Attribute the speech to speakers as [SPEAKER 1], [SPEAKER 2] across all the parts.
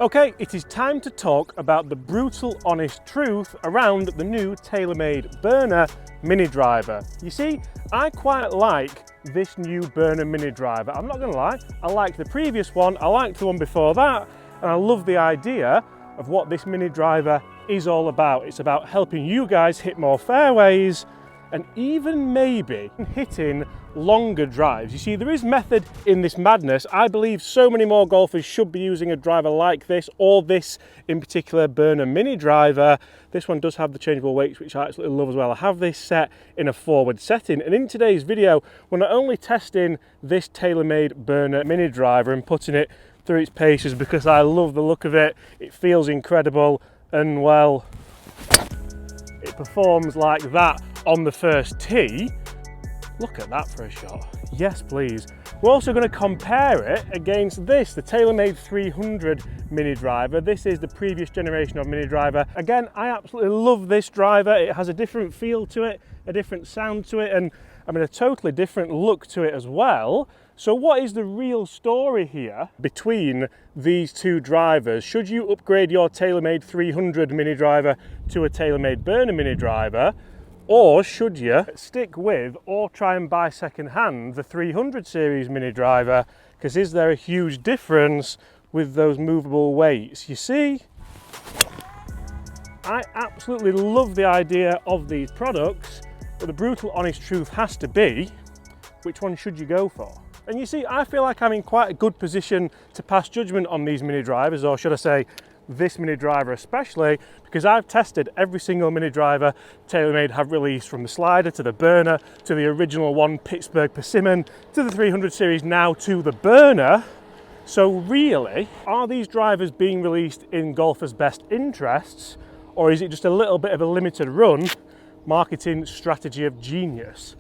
[SPEAKER 1] Okay, it is time to talk about the brutal, honest truth around the new TAYLORMADE burner mini driver. You see, I quite like this new burner mini driver. I'm not going to lie, I liked the previous one, I liked the one before that, and I love the idea of what this mini driver is all about. It's about helping you guys hit more fairways and even maybe hitting longer drives. You see, there is method in this madness. I believe so many more golfers should be using a driver like this, or this in particular burner mini driver. This one does have the changeable weights, which I absolutely love as well. I have this set in a forward setting, and in today's video we're not only testing this TAYLORMADE burner mini driver and putting it through its paces because I love the look of it, it feels incredible, and well, it performs like that on the first tee. Look at that for a shot. Yes, please. We're also going to compare it against this, the TAYLORMADE 300 mini driver. This is the previous generation of mini driver. Again, I absolutely love this driver. It has a different feel to it, a different sound to it, and I mean a totally different look to it as well. So what is the real story here between these two drivers? Should you upgrade your TAYLORMADE 300 mini driver to a TAYLORMADE burner mini driver? Or should you stick with or try and buy second hand the 300 series mini driver? Because is there a huge difference with those movable weights? You see, I absolutely love the idea of these products, but the brutal honest truth has to be, which one should you go for? And you see, I feel like I'm in quite a good position to pass judgment on these mini drivers, or should I say this mini driver especially, because I've tested every single mini driver TAYLORMADE have released, from the slider to the burner to the original one, Pittsburgh Persimmon, to the 300 series, now to the burner. So really, are these drivers being released in golfers' best interests, or is it just a little bit of a limited run marketing strategy of genius?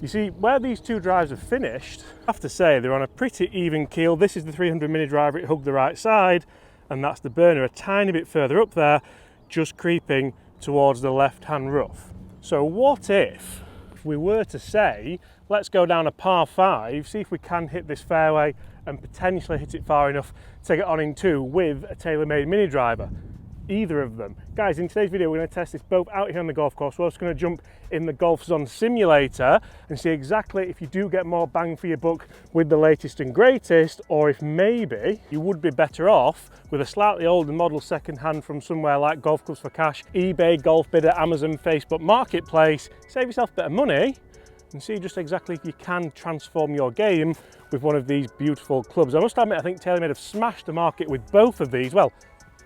[SPEAKER 1] You see, where these two drives have finished, I have to say they're on a pretty even keel. This is the 300 mini driver, it hugged the right side, and that's the burner a tiny bit further up there, just creeping towards the left-hand rough. So what if we were to say, let's go down a par 5, see if we can hit this fairway and potentially hit it far enough to get on in 2 with a TAYLORMADE mini driver? Either of them. Guys, in today's video we're going to test this both out here on the golf course. We're also going to jump in the GolfZone simulator and see exactly if you do get more bang for your buck with the latest and greatest, or if maybe you would be better off with a slightly older model second hand from somewhere like Golf Clubs for Cash, eBay, Golf Bidder, Amazon, Facebook Marketplace. Save yourself a bit of money and see just exactly if you can transform your game with one of these beautiful clubs. I must admit, I think TAYLORMADE have smashed the market with both of these. Well,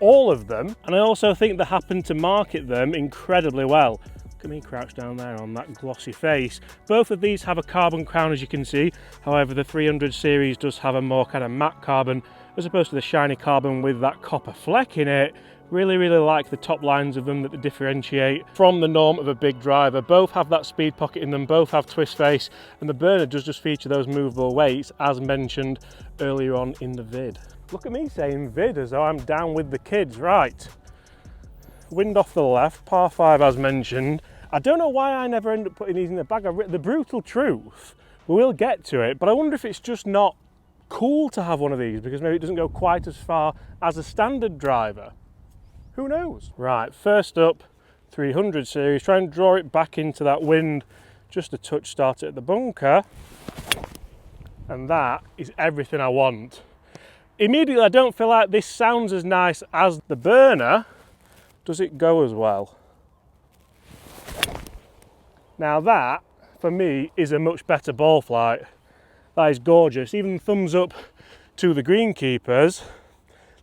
[SPEAKER 1] all of them, and I also think they happen to market them incredibly well. Look at me crouched down there on that glossy face. Both of these have a carbon crown, as you can see. However, the 300 series does have a more kind of matte carbon as opposed to the shiny carbon with that copper fleck in it. Really like the top lines of them that they differentiate from the norm of a big driver. Both have that speed pocket in them, both have twist face, and the burner does just feature those movable weights as mentioned earlier on in the vid. Look at me saying vid as though I'm down with the kids. Right, wind off the left, par 5 as mentioned. I don't know why I never end up putting these in the bag. The brutal truth, we will get to it, but I wonder if it's just not cool to have one of these because maybe it doesn't go quite as far as a standard driver. Who knows? Right, first up, 300 series. Try and draw it back into that wind, just a touch, start it at the bunker, and that is everything I want. Immediately, I don't feel like this sounds as nice as the burner. Does it go as well? Now that, for me, is a much better ball flight. That is gorgeous. Even thumbs up to the greenkeepers.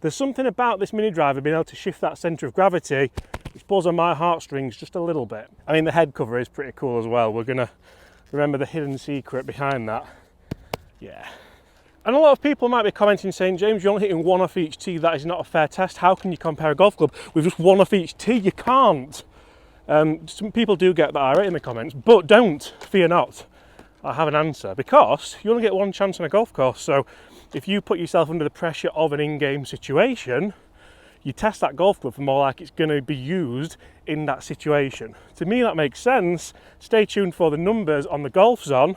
[SPEAKER 1] There's something about this mini driver being able to shift that centre of gravity which pulls on my heartstrings just a little bit. I mean, the head cover is pretty cool as well. We're going to remember the hidden secret behind that. Yeah. And a lot of people might be commenting saying, James, you're only hitting one off each tee. That is not a fair test. How can you compare a golf club with just one off each tee? You can't. Some people do get that irate in the comments, but don't, fear not. I have an answer, because you only get one chance on a golf course. So if you put yourself under the pressure of an in-game situation, you test that golf club for more like it's going to be used in that situation. To me, that makes sense. Stay tuned for the numbers on the GolfZone,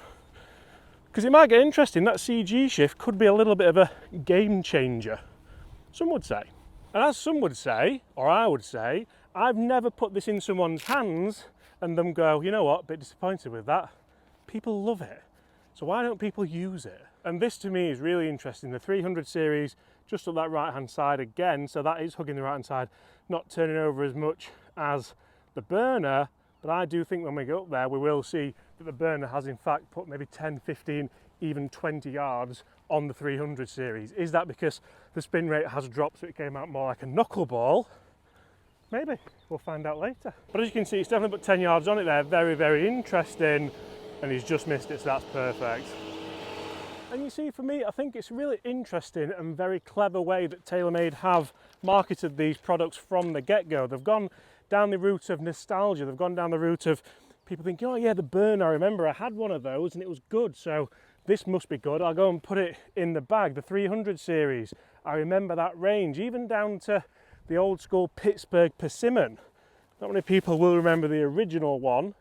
[SPEAKER 1] because it might get interesting. That CG shift could be a little bit of a game changer, some would say. And as some would say, or I would say, I've never put this in someone's hands and them go, you know what, a bit disappointed with that. People love it. So why don't people use it? And this to me is really interesting. The 300 series, just up that right hand side again, so that is hugging the right hand side, not turning over as much as the burner, but I do think when we go up there we will see that the burner has in fact put maybe 10, 15, even 20 yards on the 300 series. Is that because the spin rate has dropped so it came out more like a knuckleball? Maybe, we'll find out later. But as you can see, it's definitely put 10 yards on it there, very, very interesting, and he's just missed it, so that's perfect. And you see, for me, I think it's a really interesting and very clever way that TaylorMade have marketed these products from the get-go. They've gone down the route of nostalgia, they've gone down the route of people thinking, oh yeah, the burner, I remember I had one of those and it was good, so this must be good, I'll go and put it in the bag. The 300 series, I remember that range, even down to the old school Pittsburgh Persimmon. Not many people will remember the original one,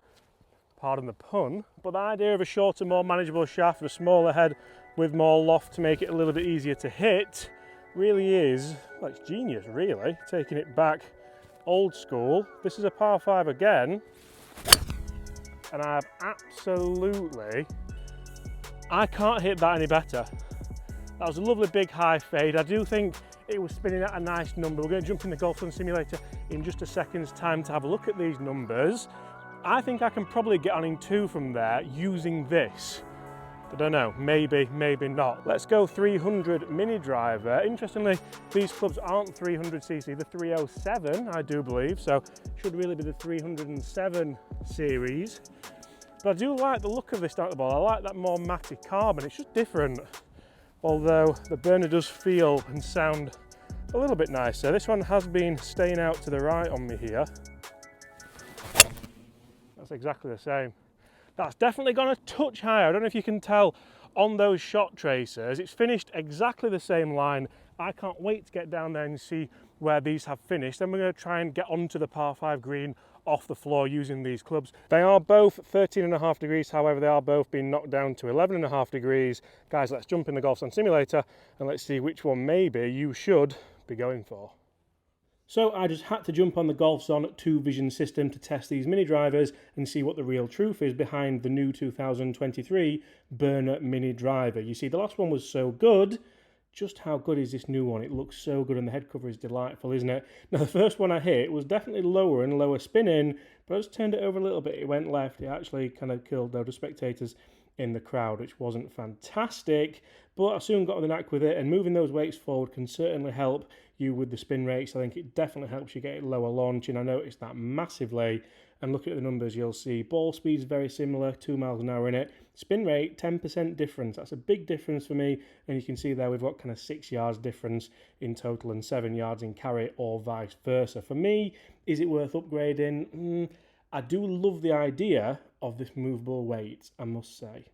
[SPEAKER 1] pardon the pun, but the idea of a shorter, more manageable shaft, a smaller head with more loft to make it a little bit easier to hit really is, well, it's genius really, taking it back old school. This is a par 5 again, and I can't hit that any better. That was a lovely big high fade. I do think it was spinning at a nice number. We're going to jump in the Golf Fun Simulator in just a second's time to have a look at these numbers. I think I can probably get on in 2 from there using this. I don't know, maybe, maybe not. Let's go 300 mini driver. Interestingly, these clubs aren't 300cc, the 307, I do believe, so should really be the 307 series. But I do like the look of this down at the ball. I like that more matty carbon, it's just different. Although the burner does feel and sound a little bit nicer. This one has been staying out to the right on me here. That's exactly the same. That's definitely gone a touch higher. I don't know if you can tell on those shot tracers. It's finished exactly the same line. I can't wait to get down there and see where these have finished. Then we're going to try and get onto the par 5 green off the floor using these clubs. They are both 13.5 degrees, however they are both being knocked down to 11.5 degrees. Guys, let's jump in the Golf Stand Simulator and let's see which one maybe you should be going for. So I just had to jump on the GolfZone 2 Vision system to test these mini drivers and see what the real truth is behind the new 2023 burner mini driver. You see, the last one was so good. Just how good is this new one? It looks so good and the head cover is delightful, isn't it? Now the first one I hit was definitely lower and lower spinning, but I just turned it over a little bit. It went left. It actually kind of killed loads of spectators in the crowd, which wasn't fantastic, but I soon got on the knack with it, and moving those weights forward can certainly help you with the spin rates. I think it definitely helps you get it lower launch, and I noticed that massively. And looking at the numbers, you'll see ball speed's very similar, 2 miles an hour in it. Spin rate, 10% difference. That's a big difference for me. And you can see there we've got kind of 6 yards difference in total and 7 yards in carry, or vice versa. For me, is it worth upgrading? I do love the idea of this movable weight, I must say.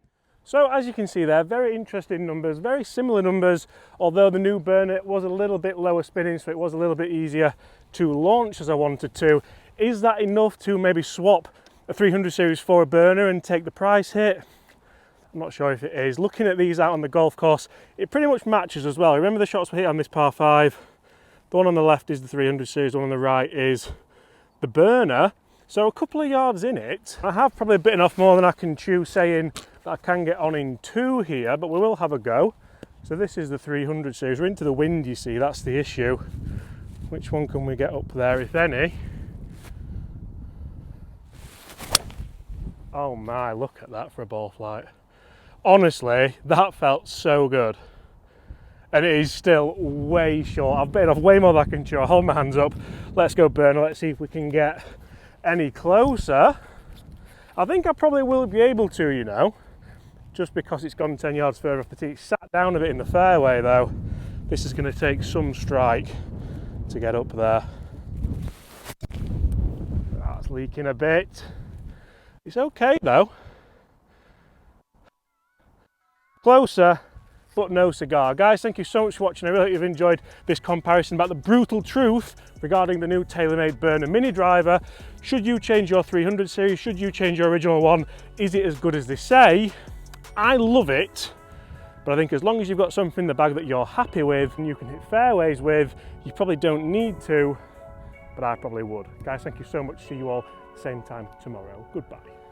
[SPEAKER 1] So as you can see there, very interesting numbers, very similar numbers, although the new burner was a little bit lower spinning, so it was a little bit easier to launch as I wanted to. Is that enough to maybe swap a 300 series for a burner and take the price hit? I'm not sure if it is. Looking at these out on the golf course, it pretty much matches as well. Remember the shots we hit on this par 5? The one on the left is the 300 series, the one on the right is the burner. So a couple of yards in it. I have probably bitten off more than I can chew saying that I can get on in 2 here, but we will have a go. So this is the 300 series. We're into the wind, you see, that's the issue. Which one can we get up there, if any? Oh my, look at that for a ball flight. Honestly, that felt so good. And it is still way short. I've bitten off way more than I can chew. I'll hold my hands up. Let's go burner. Let's see if we can get any closer. I think I probably will be able to, you know, just because it's gone 10 yards further off the tee. It's sat down a bit in the fairway though. This is going to take some strike to get up there. That's leaking a bit. It's okay though. Closer, but no cigar. Guys, thank you so much for watching. I really hope you've enjoyed this comparison about the brutal truth regarding the new TaylorMade burner mini driver. Should you change your 300 series? Should you change your original one? Is it as good as they say? I love it, But I think as long as you've got something in the bag that you're happy with and you can hit fairways with, you probably don't need to, but I probably would. Guys, thank you so much. See you all same time tomorrow. Goodbye.